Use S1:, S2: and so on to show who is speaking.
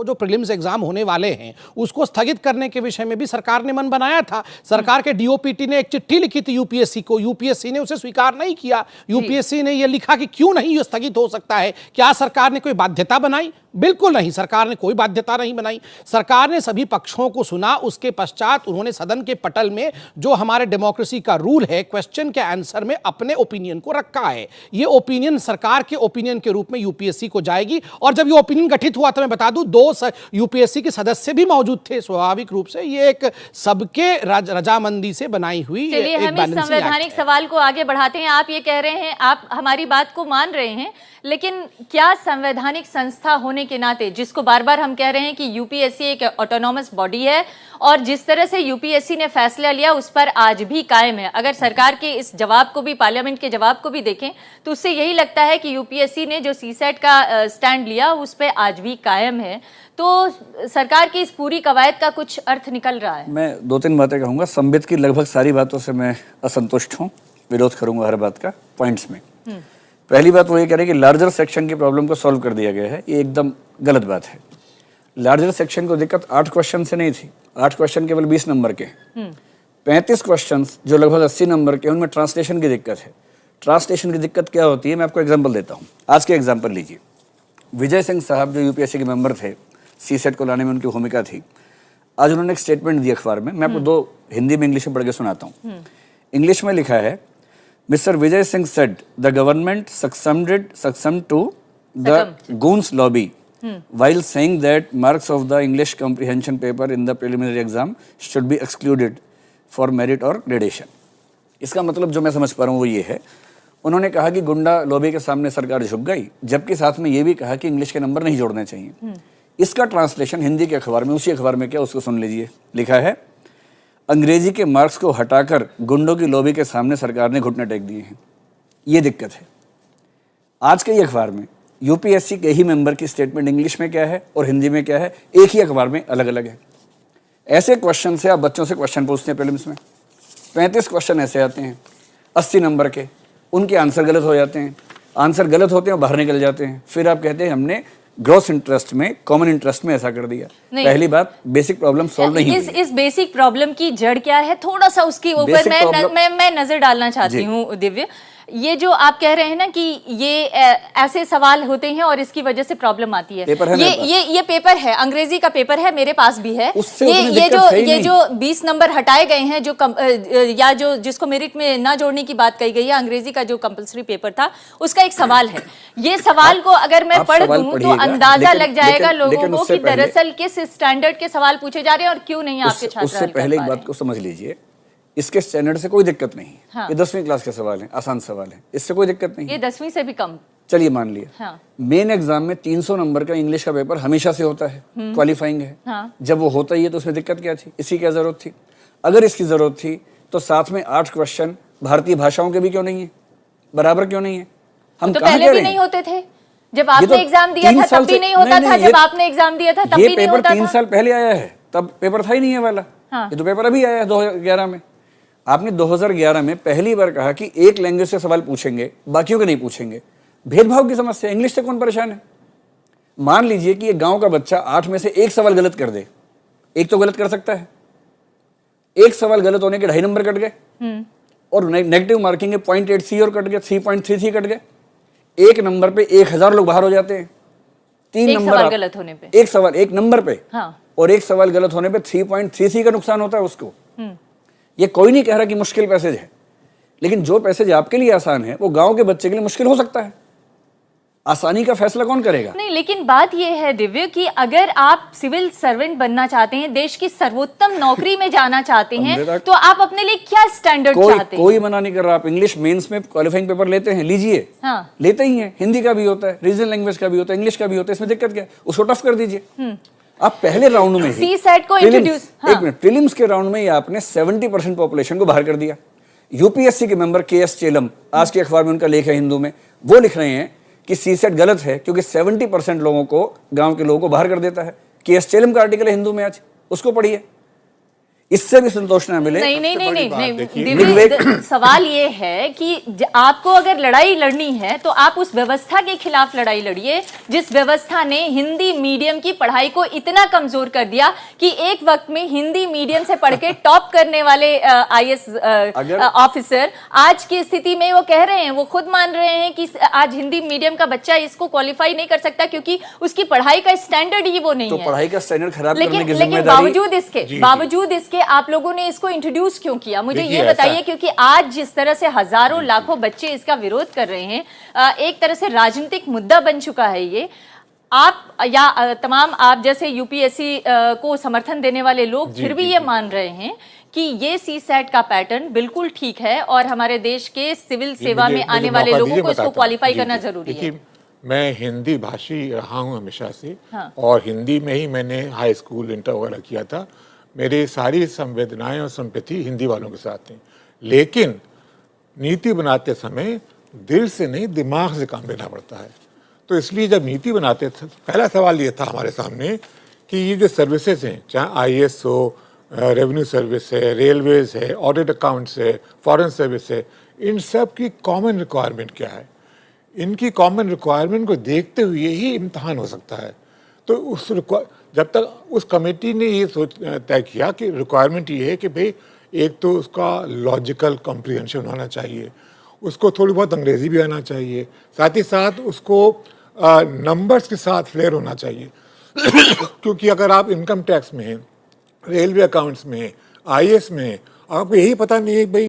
S1: वो जो prelims exam होने वाले हैं उसको स्थगित करने के विषय में भी सरकार ने मन बनाया था। सरकार के डीओपीटी ने एक चिट्ठी लिखी थी यूपीएससी को, यूपीएससी ने उसे स्वीकार नहीं किया। यूपीएससी ने यह लिखा कि क्यों नहीं ये स्थगित हो सकता है। क्या सरकार ने कोई बाध्यता बनाई? बिल्कुल नहीं, सरकार ने कोई बाध्यता नहीं बनाई। सरकार ने सभी पक्षों को सुना, उसके पश्चात उन्होंने सदन के पटल में जो हमारे डेमोक्रेसी का रूल है, क्वेश्चन के आंसर में अपने ओपिनियन को रखा है। ये ओपिनियन सरकार के ओपिनियन के रूप में यूपीएससी को जाएगी। और जब ये ओपिनियन गठित हुआ तो मैं बता दूं 2 यूपीएससी के सदस्य भी मौजूद थे। स्वाभाविक रूप से ये एक सबके रजामंदी से बनाई हुई
S2: संवैधानिक सवाल को आगे बढ़ाते हैं। आप ये कह रहे हैं, आप हमारी बात को मान रहे हैं, लेकिन क्या संवैधानिक संस्था होने के नाते, जिसको बार बार हम कह रहे हैं कि यूपीएससी एक ऑटोनॉमस बॉडी है और जिस तरह से यूपीएससी ने फैसला लिया उस पर आज भी कायम है, अगर सरकार के इस जवाब को भी, पार्लियामेंट के जवाब को भी देखें तो उससे यही लगता है कि यूपीएससी ने जो सीसेट का स्टैंड लिया उस पर आज भी कायम है, तो सरकार की इस पूरी कवायद का कुछ अर्थ निकल रहा है।
S3: मैं 2-3 बातें कहूंगा। संबित की लगभग सारी बातों से मैं असंतुष्ट हूँ, विरोध करूंगा हर बात का पॉइंट्स में। पहली बात वो ये कह रहे हैं कि लार्जर सेक्शन की प्रॉब्लम को सॉल्व कर दिया गया है, ये एकदम गलत बात है। लार्जर सेक्शन को दिक्कत 8 क्वेश्चन से नहीं थी, 8 क्वेश्चन केवल 20 नंबर के हैं। 35 क्वेश्चन जो लगभग 80 नंबर के, उनमें ट्रांसलेशन की दिक्कत है। ट्रांसलेशन की दिक्कत क्या होती है, मैं आपको एग्जाम्पल देता हूँ। आज के एग्जाम्पल लीजिए। विजय सिंह साहब जो यूपीएससी के मेंबर थे, सीसेट को लाने में उनकी भूमिका थी, आज उन्होंने एक स्टेटमेंट दी अखबार में। मैं आपको 2 हिंदी में इंग्लिश में पढ़ के सुनाता हूँ। इंग्लिश में लिखा है, Mr. Vijay Singh said the government succumbed to the goons lobby while saying that marks of the English comprehension paper in the preliminary exam should be excluded for merit or gradation। इसका मतलब जो मैं समझ पा रहा हूँ वो ये है, उन्होंने कहा कि गुंडा लॉबी के सामने सरकार झुक गई, जबकि साथ में ये भी कहा कि इंग्लिश के नंबर नहीं जोड़ने चाहिए। इसका ट्रांसलेशन हिंदी के अखबार में, उसी अखबार में क्या, उसको सुन लीजिए। लिखा है, अंग्रेजी के मार्क्स को हटाकर गुंडों की लॉबी के सामने सरकार ने घुटने टेक दिए हैं। ये दिक्कत है। आज के ही अखबार में यूपीएससी के ही मेंबर की स्टेटमेंट इंग्लिश में क्या है और हिंदी में क्या है, एक ही अखबार में अलग अलग है। ऐसे क्वेश्चन से आप बच्चों से क्वेश्चन पूछते हैं प्रीलिम्स में, 35 क्वेश्चन ऐसे आते हैं 80 नंबर के, उनके आंसर गलत हो जाते हैं। आंसर गलत होते हैं और बाहर निकल जाते हैं। फिर आप कहते हैं हमने ग्रॉस इंटरेस्ट में, कॉमन इंटरेस्ट में ऐसा कर दिया। पहली बात, बेसिक प्रॉब्लम सॉल्व नहीं हुई।
S2: इस बेसिक प्रॉब्लम की जड़ क्या है, थोड़ा सा उसके ऊपर मैं नजर डालना चाहती हूँ दिव्य। ये जो आप कह रहे हैं ना कि ये ऐसे सवाल होते हैं और इसकी वजह से प्रॉब्लम आती है, ये पेपर है, अंग्रेजी का पेपर है, मेरे पास भी है। ये जो 20 नंबर हटाए गए हैं, जो या जो जिसको मेरिट में ना जोड़ने की बात कही गई है, अंग्रेजी का जो कंपलसरी पेपर था उसका एक सवाल है। ये सवाल को अगर मैं पढ़ दूं तो अंदाजा लग जाएगा लोगों को कि दरअसल किस स्टैंडर्ड के सवाल पूछे जा रहे हैं और क्यों नहीं आपके छात्र।
S3: उससे पहले एक बात को समझ लीजिए, इसके स्टैंडर्ड से कोई दिक्कत नहीं है। हाँ। ये 10वीं क्लास के सवाल हैं, आसान सवाल हैं, इससे कोई दिक्कत नहीं।
S2: ये 10वीं से भी कम,
S3: चलिए मान लिया। हाँ। मेन एग्जाम में 300 नंबर का इंग्लिश का पेपर हमेशा से होता है, क्वालिफाइंग है। हाँ। जब वो होता ही है तो उसमें दिक्कत क्या थी, इसकी क्या जरूरत थी? अगर इसकी जरूरत थी तो साथ में 8 क्वेश्चन भारतीय भाषाओं के भी क्यों नहीं है, बराबर क्यों नहीं है? हम
S2: तो पहले भी नहीं होते थे, जब आपने एग्जाम दिया था तब भी नहीं होता था, जब आपने एग्जाम दिया था तब भी नहीं होता था।
S3: 3 साल पहले आया है, तब पेपर था ही नहीं है वाला। ये तो पेपर अभी आया है 2011 में। आपने 2011 में पहली बार कहा कि एक लैंग्वेज से सवाल पूछेंगे, बाकियों के नहीं पूछेंगे। भेदभाव की समस्या, इंग्लिश से कौन परेशान है? मान लीजिए कि एक गांव का बच्चा 8 में से एक सवाल गलत कर दे, एक तो गलत कर सकता है, एक सवाल गलत होने के 2.5 नंबर कट गए और नेगेटिव मार्किंग है 0.83 और कट गए, 3.33 कट गए। एक नंबर पे 1000 लोग बाहर हो जाते हैं। 3 नंबर
S2: गलत होने पे,
S3: एक सवाल एक नंबर पे। हाँ। और एक सवाल गलत होने पे 3.33 का नुकसान होता है उसको। ये कोई नहीं कह रहा कि मुश्किल पैसेज है, लेकिन जो पैसेज आपके लिए आसान है वो गांव के बच्चे के लिए मुश्किल हो सकता है। आसानी का फैसला कौन करेगा?
S2: नहीं, लेकिन बात यह है दिव्य कि अगर आप सिविल सर्वेंट बनना चाहते हैं, देश की सर्वोत्तम नौकरी में जाना चाहते हैं, तो आप अपने लिए क्या स्टैंडर्ड चाहते हैं?
S3: कोई मना नहीं कर रहा। आप इंग्लिश मेंस में क्वालिफाइंग पेपर लेते हैं, लीजिए। हाँ। लेते ही हैं, हिंदी का भी होता है, रीजनल लैंग्वेज का भी होता है, इंग्लिश का भी होता है, इसमें दिक्कत क्या है? उसको टफ कर दीजिए। आप पहले राउंड में ही
S2: सीसेट को इंट्रोड्यूस,
S3: एक मिनट, प्रीलिम्स के राउंड में ही आपने 70% पॉपुलेशन को बाहर कर दिया। यूपीएससी के मेंबर केएस चेलम, आज के अखबार में उनका लेख है हिंदू में, वो लिख रहे हैं कि सीसेट गलत है क्योंकि 70% लोगों को, गांव के लोगों को बाहर कर देता है। केएस चेलम का आर्टिकल है हिंदू में आज, उसको पढ़िए। इससे भी संतोष न मिले।
S2: नहीं नहीं नहीं नहीं नहीं
S3: विवेक-
S2: दिव्य, सवाल ये है कि आपको अगर लड़ाई लड़नी है तो आप उस व्यवस्था के खिलाफ लड़ाई लड़िए जिस व्यवस्था ने हिंदी मीडियम की पढ़ाई को इतना कमजोर कर दिया कि एक वक्त में हिंदी मीडियम से पढ़ के टॉप करने वाले आईएएस ऑफिसर आज की स्थिति में वो कह रहे हैं, वो खुद मान रहे हैं कि आज हिंदी मीडियम का बच्चा इसको क्वालिफाई नहीं कर सकता क्योंकि उसकी पढ़ाई का स्टैंडर्ड ही वो नहीं
S3: तो
S2: है।
S3: पढ़ाई का स्टैंडर्ड खराब करने की
S2: लेकिन
S3: जिम्मेदारी
S2: बावजूद इसके आप लोगों ने इसको इंट्रोड्यूस क्यों किया, मुझे
S4: देखिए,
S2: ये बताइए,
S4: ऐसा-
S2: क्योंकि आज जिस तरह से हजारों लाखों बच्चे इसका विरोध कर रहे हैं, एक तरह से राजनीतिक मुद्दा बन चुका है ये। आप या तमाम आप जैसे यूपीएससी को समर्थन देने वाले लोग फिर भी ये मान रहे हैं कि ये सीसैट का पैटर्न बिल्कुल ठीक है और हमारे देश के सिविल सेवा में आने वाले लोगों को इसको क्वालिफाई करना जरूरी है।
S4: मैं हिंदी भाषी रहा हूँ हमेशा से,
S2: हाँ।
S4: और हिंदी में ही मैंने हाई स्कूल इंटर वगैरह किया था। मेरी सारी संवेदनाएं और संपत्ति हिंदी वालों के साथ थी, लेकिन नीति बनाते समय दिल से नहीं दिमाग से काम लेना पड़ता है। तो इसलिए जब नीति बनाते थे, पहला सवाल ये था हमारे सामने कि ये जो सर्विसेज हैं, चाहे आईएएस हो, रेवेन्यू सर्विस है, रेलवेज है, ऑडिट अकाउंट्स है, फॉरेन सर्विस है, इन सब की कॉमन रिक्वायरमेंट क्या है। इनकी कॉमन रिक्वायरमेंट को देखते हुए ही इम्तहान हो सकता है। तो जब तक उस कमेटी ने ये तय किया कि रिक्वायरमेंट ये है कि भाई एक तो उसका लॉजिकल कॉम्प्रिहेंशन होना चाहिए, उसको थोड़ी बहुत अंग्रेजी भी आना चाहिए, साथ ही साथ उसको नंबर्स के साथ फ्लेयर होना चाहिए क्योंकि अगर आप इनकम टैक्स में हैं, रेलवे अकाउंट्स में हैं, आईएएस में हैं, आपको यही पता नहीं है भाई